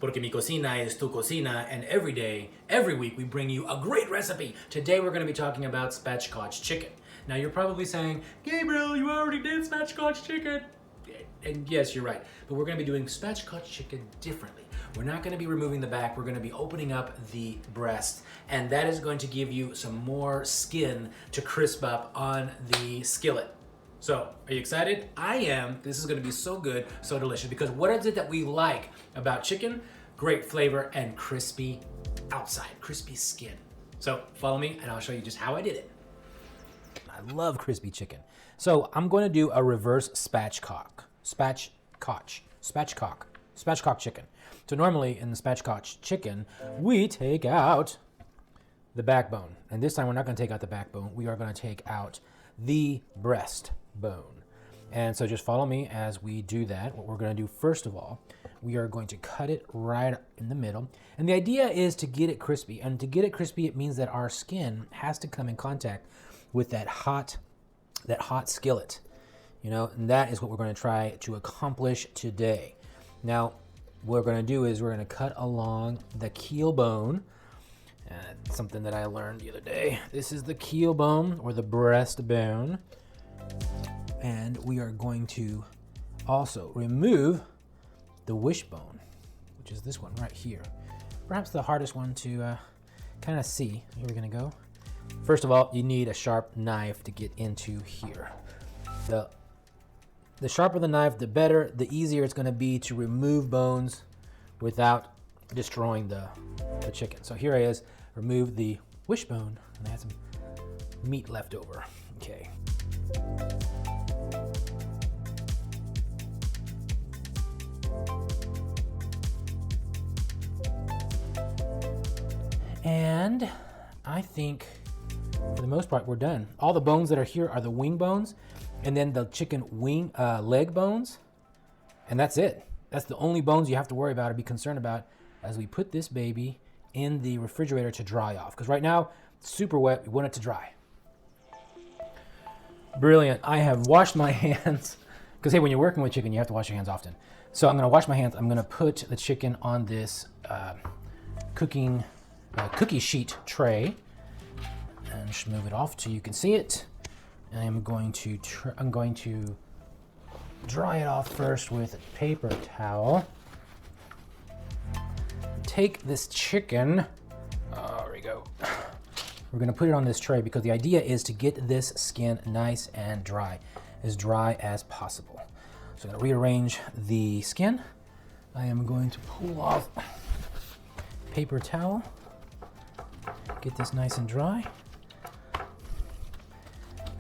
porque mi cocina es tu cocina, and every day, every week, we bring you a great recipe. Today, we're going to be talking about spatchcock chicken. Now, you're probably saying, Gabriel, you already did spatchcock chicken. And yes, you're right, but we're going to be doing spatchcock chicken differently. We're not going to be removing the back, we're going to be opening up the breast, and that is going to give you some more skin to crisp up on the skillet. So, are you excited? I am. This is going to be so good, so delicious, because what is it that we like about chicken? Great flavor and crispy outside, crispy skin. So, follow me and I'll show you just how I did it. I love crispy chicken. So, I'm going to do a reverse spatchcock chicken. So normally in the spatchcock chicken, we take out the backbone. And this time we're not going to take out the backbone. We are going to take out the breast bone. And so just follow me as we do that. What we're going to do first of all, we are going to cut it right in the middle. And the idea is to get it crispy. And to get it crispy, it means that our skin has to come in contact with that hot skillet. You know, and that is what we're going to try to accomplish today. Now, what we're going to do is we're going to cut along the keel bone. Something that I learned the other day. This is the keel bone or the breast bone. And we are going to also remove the wishbone, which is this one right here. Perhaps the hardest one to kind of see. Here we're going to go. First of all, you need a sharp knife to get into here. The sharper the knife, the better, the easier it's going to be to remove bones without destroying the chicken. So here it is, remove the wishbone, and I had some meat left over. Okay. And I think for the most part we're done. All the bones that are here are the wing bones, and then the chicken wing leg bones, and that's it. That's the only bones you have to worry about or be concerned about as we put this baby in the refrigerator to dry off. Because right now, it's super wet, we want it to dry. Brilliant, I have washed my hands. Because hey, when you're working with chicken, you have to wash your hands often. So I'm gonna wash my hands. I'm gonna put the chicken on this cookie sheet tray. And just move it off so you can see it. I'm going to dry it off first with a paper towel. Take this chicken, there we go. We're gonna put it on this tray because the idea is to get this skin nice and dry, as dry as possible. So I'm gonna rearrange the skin. I am going to pull off paper towel, get this nice and dry.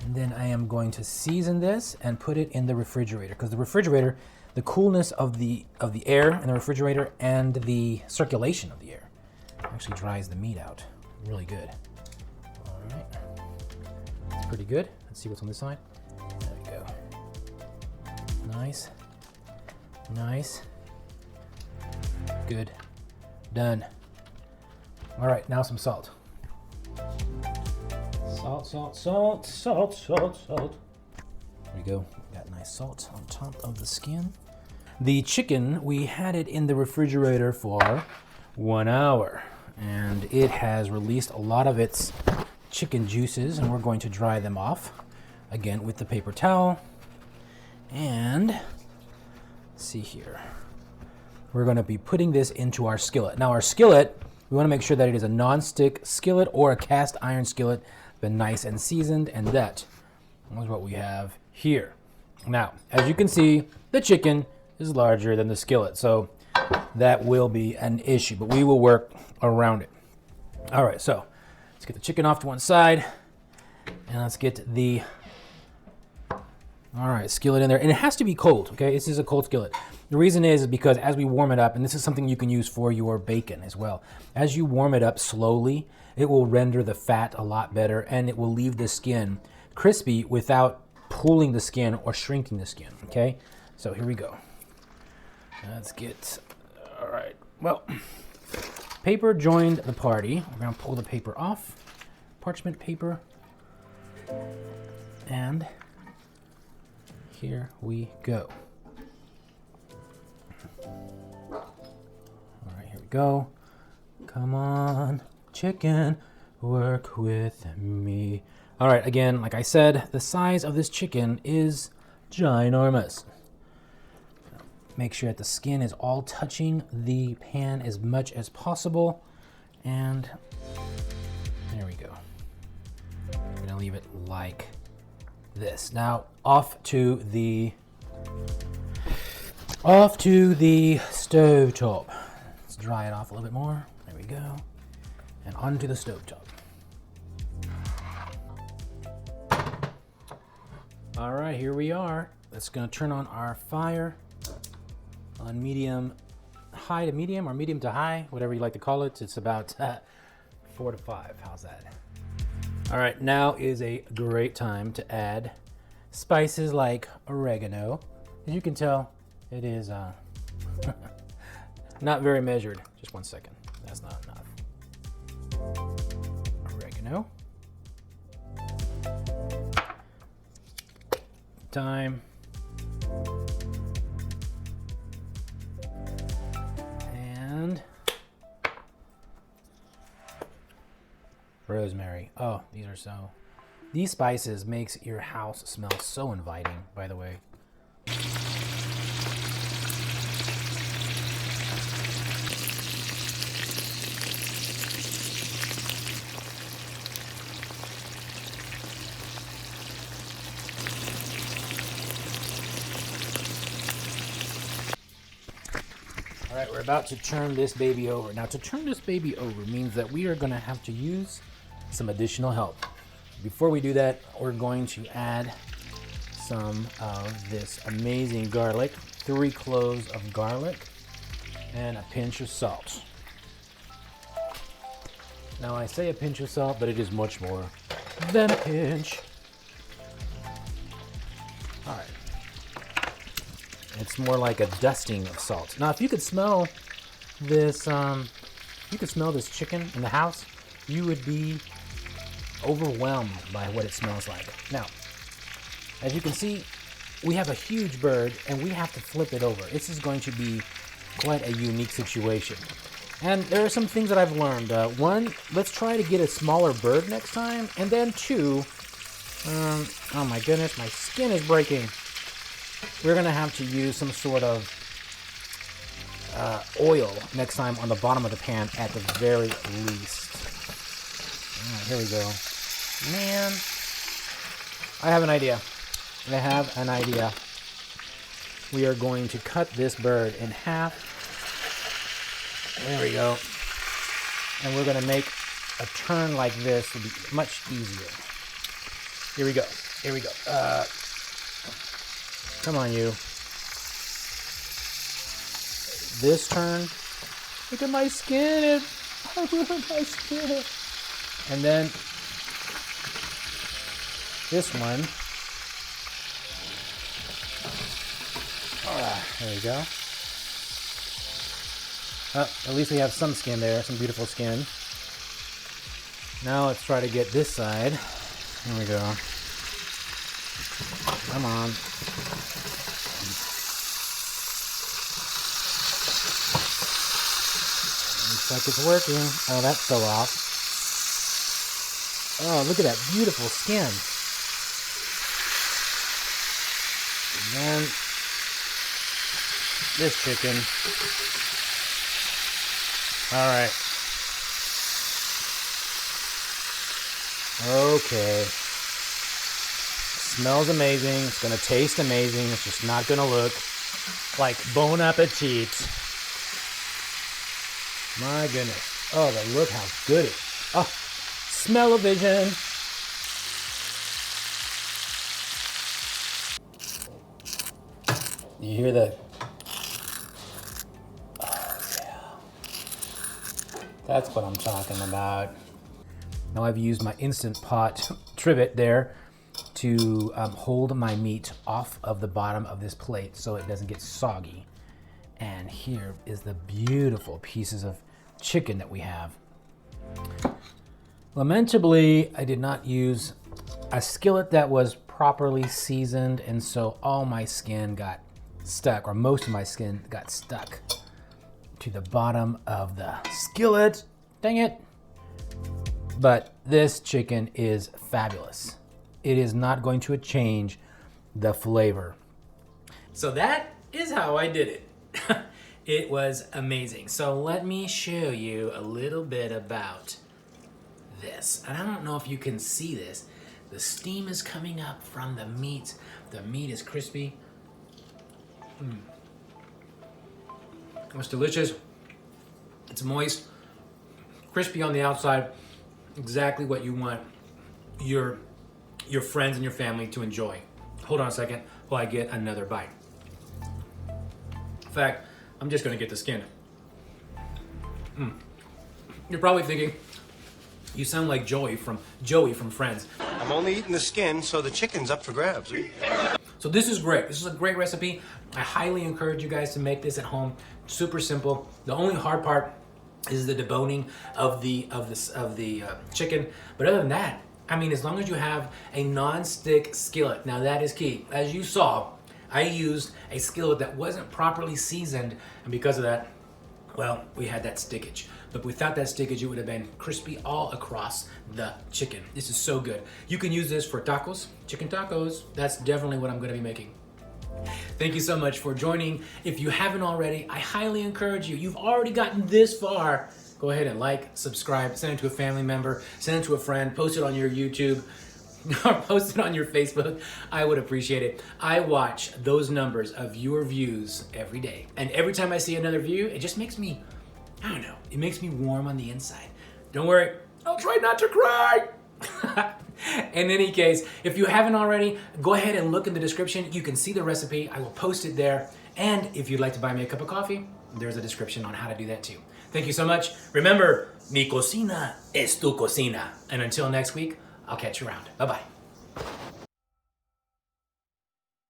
And then I am going to season this and put it in the refrigerator, because the refrigerator, the coolness of the air in the refrigerator and the circulation of the air actually dries the meat out really good. All right, that's pretty good. Let's see what's on this side. There we go. Nice, nice, good, done. All right, now some salt. Salt, salt, salt, salt, salt, salt. There we go. Got nice salt on top of the skin. The chicken, we had it in the refrigerator for 1 hour, and it has released a lot of its chicken juices, and we're going to dry them off again with the paper towel. And let's see here. We're going to be putting this into our skillet. Now our skillet, we want to make sure that it is a non-stick skillet or a cast iron skillet, been nice and seasoned, and that is what we have here. Now, as you can see, the chicken is larger than the skillet, so that will be an issue, but we will work around it. All right, so let's get the chicken off to one side, and let's get the skillet in there. And it has to be cold, okay? This is a cold skillet. The reason is because as we warm it up, and this is something you can use for your bacon as well, as you warm it up slowly, it will render the fat a lot better, and it will leave the skin crispy without pulling the skin or shrinking the skin, okay? So here we go. Let's get, all right. Well, paper joined the party. We're gonna pull the paper off, parchment paper, and here we go. All go. Come on, chicken, work with me. All right, again, like I said, the size of this chicken is ginormous. Make sure that the skin is all touching the pan as much as possible. And there we go. I'm gonna leave it like this. Now off to the stovetop. Let's dry it off a little bit more. There we go. And onto the stovetop. All right, here we are. That's gonna turn on our fire on medium, high to medium, or medium to high, whatever you like to call it. It's about 4 to 5. How's that? All right, now is a great time to add spices like oregano. As you can tell, it is not very measured. Just 1 second. That's not enough. Oregano. Thyme. And rosemary. Oh, these spices makes your house smell so inviting, by the way. All right, we're about to turn this baby over. Now, to turn this baby over means that we are going to have to use some additional help. Before we do that, we're going to add some of this amazing garlic, 3 cloves of garlic, and a pinch of salt. Now, I say a pinch of salt, but it is much more than a pinch. All right. It's more like a dusting of salt. Now, if you could smell this, chicken in the house, you would be overwhelmed by what it smells like. Now, as you can see, we have a huge bird, and we have to flip it over. This is going to be quite a unique situation. And there are some things that I've learned. 1, let's try to get a smaller bird next time. And then 2, oh my goodness, my skin is breaking. We're gonna have to use some sort of oil next time on the bottom of the pan at the very least. All right, here we go. Man, I have an idea. We are going to cut this bird in half. There we go. And we're gonna make a turn like this to be much easier. Here we go. Come on, you. This turn. Look at my skin. Look at my skin. And then this one. There we go. Oh, at least we have some skin there, some beautiful skin. Now let's try to get this side. Here we go. Come on. Looks like it's working. Oh, that fell off. Oh, look at that beautiful skin. And then this chicken. All right. Okay. Smells amazing. It's gonna taste amazing. It's just not gonna look like bon appetit. My goodness. Oh, look how good it is. Oh, smell-o-vision. You hear that? Oh, yeah. That's what I'm talking about. Now I've used my Instant Pot trivet there to hold my meat off of the bottom of this plate so it doesn't get soggy. And here is the beautiful pieces of chicken that we have. Lamentably, I did not use a skillet that was properly seasoned, and so all my skin got stuck, or most of my skin got stuck to the bottom of the skillet. Dang it. But this chicken is fabulous. It is not going to change the flavor. So that is how I did it. It was amazing. So let me show you a little bit about this. And I don't know if you can see this. The steam is coming up from the meat. The meat is crispy. It's delicious. It's moist, crispy on the outside. Exactly what you want your friends and your family to enjoy. Hold on a second while I get another bite. In fact, I'm just gonna get the skin. You're probably thinking, you sound like Joey from Friends. I'm only eating the skin, so the chicken's up for grabs. So this is great. This is a great recipe. I highly encourage you guys to make this at home. Super simple. The only hard part is the deboning of the chicken. But other than that, I mean, as long as you have a non-stick skillet, now that is key. As you saw, I used a skillet that wasn't properly seasoned, and because of that, well, we had that stickage. But without that stickage, it would have been crispy all across the chicken. This is so good. You can use this for tacos, chicken tacos. That's definitely what I'm gonna be making. Thank you so much for joining. If you haven't already, I highly encourage you. You've already gotten this far. Go ahead and like, subscribe, send it to a family member, send it to a friend, post it on your YouTube, or post it on your Facebook. I would appreciate it. I watch those numbers of your views every day. And every time I see another view, it just makes me, I don't know, it makes me warm on the inside. Don't worry, I'll try not to cry. In any case, if you haven't already, go ahead and look in the description. You can see the recipe. I will post it there. And if you'd like to buy me a cup of coffee, there's a description on how to do that too. Thank you so much. Remember, mi cocina es tu cocina. And until next week, I'll catch you around. Bye-bye.